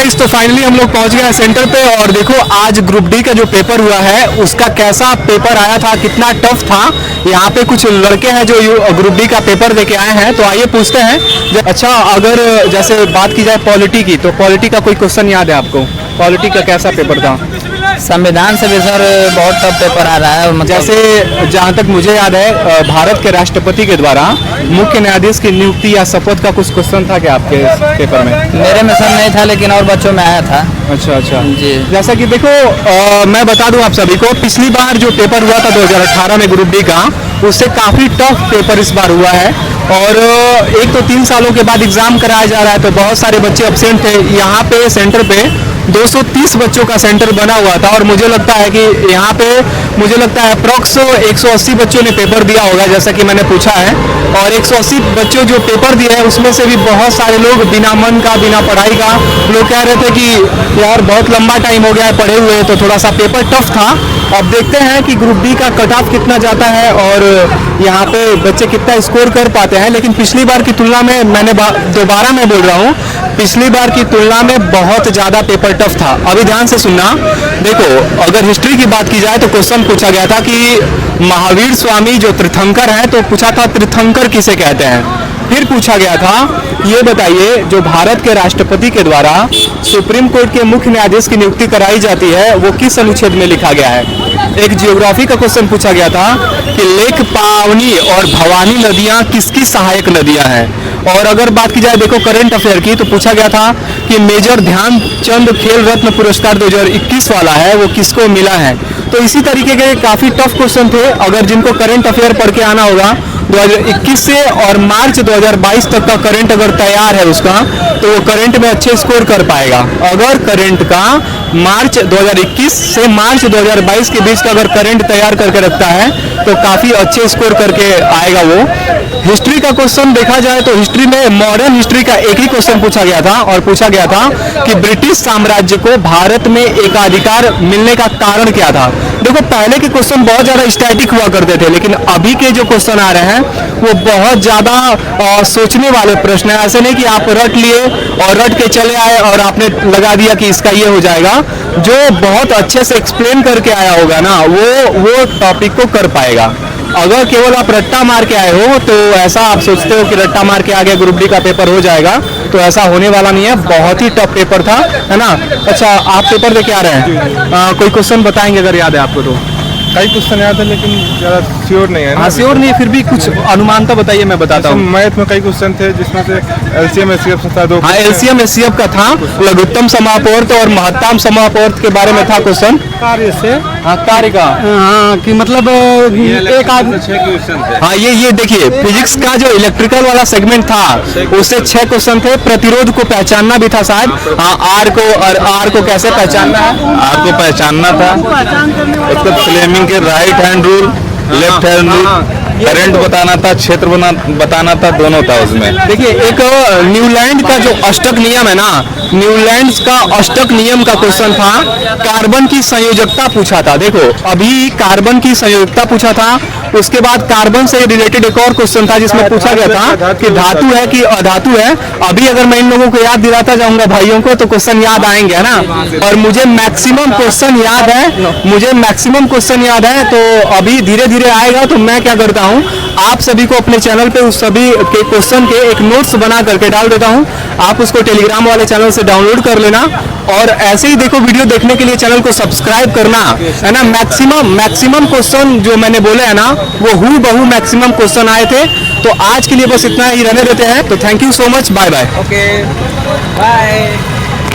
Guys, तो finally हम लोग पहुंच गए हैं सेंटर पे और देखो आज ग्रुप डी का जो पेपर हुआ है उसका कैसा पेपर आया था, कितना टफ था। यहाँ पे कुछ लड़के हैं जो ग्रुप डी का पेपर देके आए हैं, तो आइए पूछते हैं। अच्छा, अगर जैसे बात की जाए पॉलिटी की, तो पॉलिटी का कोई क्वेश्चन याद है आपको? पॉलिटी का कैसा पेपर था? संविधान से भी सर बहुत टफ पेपर आ रहा है। मतलब जैसे जहाँ तक मुझे याद है, भारत के राष्ट्रपति के द्वारा मुख्य न्यायाधीश की नियुक्ति या शपथ का कुछ क्वेश्चन था क्या आपके पेपर में? मेरे में सर नहीं था, लेकिन और बच्चों में आया था। अच्छा अच्छा जी। जैसा कि देखो, मैं बता दूं आप सभी को, पिछली बार जो पेपर हुआ था 2018 में ग्रुप डी का, उससे काफ़ी टफ पेपर इस बार हुआ है। और एक तो 3 सालों के बाद एग्जाम कराया जा रहा है, तो बहुत सारे बच्चे एब्सेंट थे। यहाँ पे सेंटर पे 230 बच्चों का सेंटर बना हुआ था और मुझे लगता है कि यहाँ पे मुझे लगता है अप्रॉक्स 180 बच्चों ने पेपर दिया होगा, जैसा कि मैंने पूछा है। और 180 बच्चों जो पेपर दिए हैं उसमें से भी बहुत सारे लोग बिना मन का, बिना पढ़ाई का, लोग कह रहे थे कि यार बहुत लंबा टाइम हो गया है पढ़े हुए, तो थोड़ा सा पेपर टफ था। अब देखते हैं कि ग्रुप डी का कट ऑफ कितना जाता है और यहाँ पे बच्चे कितना स्कोर कर पाते हैं। लेकिन पिछली बार की तुलना में, मैंने दोबारा मैं बोल रहा हूँ, पिछली बार की तुलना में बहुत ज़्यादा पेपर टफ था। अभी ध्यान से सुनना। देखो, अगर हिस्ट्री की बात की जाए तो क्वेश्चन पूछा गया था कि महावीर स्वामी जो तीर्थंकर हैं, तो पूछा था तीर्थंकर किसे कहते हैं। फिर पूछा गया था, ये बताइए जो भारत के राष्ट्रपति के द्वारा सुप्रीम कोर्ट के मुख्य न्यायाधीश की नियुक्ति कराई जाती है वो किस अनुच्छेद में लिखा गया है। एक जियोग्राफी का क्वेश्चन पूछा गया था कि लेक पावनी और भवानी नदियां किसकी सहायक नदियां हैं। और अगर बात की जाए देखो करंट अफेयर की, तो पूछा गया था कि मेजर ध्यानचंद खेल रत्न पुरस्कार 2021 वाला है वो किसको मिला है। तो इसी तरीके के काफ़ी टफ क्वेश्चन थे। अगर जिनको करंट अफेयर पढ़ के आना होगा 2021 से और मार्च 2022 तक का करंट अगर तैयार है उसका, तो वो करंट में अच्छे स्कोर कर पाएगा। अगर करंट का मार्च 2021 से मार्च 2022 के बीच का अगर करंट तैयार करके रखता है तो काफ़ी अच्छे स्कोर करके आएगा वो। हिस्ट्री का क्वेश्चन देखा जाए तो हिस्ट्री में मॉडर्न हिस्ट्री का एक ही क्वेश्चन पूछा गया था और पूछा गया था कि ब्रिटिश साम्राज्य को भारत में एकाधिकार मिलने का कारण क्या था। देखो, पहले के क्वेश्चन बहुत ज़्यादा स्टैटिक हुआ करते थे, लेकिन अभी के जो क्वेश्चन आ रहे हैं वो बहुत ज़्यादा सोचने वाले प्रश्न है। ऐसे नहीं कि आप रट लिए और रट के चले आए और आपने लगा दिया कि इसका ये हो जाएगा। जो बहुत अच्छे से एक्सप्लेन करके आया होगा ना, वो टॉपिक को कर पाएगा। अगर केवल आप रट्टा मार के आए हो तो ऐसा आप सोचते हो कि रट्टा मार के आगे ग्रुप डी का पेपर हो जाएगा, तो ऐसा होने वाला नहीं है। बहुत ही टफ पेपर था, है ना। अच्छा, आप पेपर दे के आ रहे हैं, कोई क्वेश्चन बताएंगे अगर याद है आपको तो? कई क्वेश्चन याद है लेकिन ज़्यादा श्योर नहीं है। हाँ, श्योर नहीं है, फिर भी कुछ अनुमान तो बताइए, मैं बताता हूँ। मैथ में कई क्वेश्चन थे जिसमें से एलसीएम एचसीएफ था 2। हाँ, एलसीएम एचसीएफ का था, लघुत्तम समापवर्त और महत्तम समापवर्त के बारे में था क्वेश्चन। कार्य से, हाँ, कार्य का, हाँ, कि मतलब एक आदमी 6 क्वेश्चन थे। हाँ, ये देखिए, फिजिक्स का जो इलेक्ट्रिकल वाला सेगमेंट था उससे 6 क्वेश्चन थे। प्रतिरोध को पहचानना भी था शायद। हाँ, आर को कैसे पहचानना है, आर को पहचानना था। उसको फ्लेमिंग के right hand rule, left hand rule, current बताना था, क्षेत्र बताना था, दोनों था उसमें। देखिए, एक न्यूलैंड का जो अष्टक नियम है ना, न्यूलैंड का अष्टक नियम का क्वेश्चन था। कार्बन की संयोजकता पूछा था। देखो, अभी कार्बन की संयोजकता पूछा था, उसके बाद कार्बन से रिलेटेड एक और क्वेश्चन था जिसमें पूछा गया था कि धातु है कि अधातु है। अभी अगर मैं इन लोगों को याद दिलाता जाऊंगा भाइयों को, तो क्वेश्चन याद आएंगे, है ना। और मुझे मैक्सिमम क्वेश्चन याद है, तो अभी धीरे धीरे आएगा। तो मैं क्या करता हूँ, आप सभी को अपने चैनल पे उस सभी के क्वेश्चन के एक नोट्स बना करके डाल देता हूँ। आप उसको टेलीग्राम वाले चैनल से डाउनलोड कर लेना और ऐसे ही देखो, वीडियो देखने के लिए चैनल को सब्सक्राइब करना, है ना। मैक्सिमम क्वेश्चन जो मैंने बोले है ना, वो हूबहू मैक्सिमम क्वेश्चन आए थे। तो आज के लिए बस इतना ही रहने देते हैं। तो thank you so much, bye bye. Okay, bye.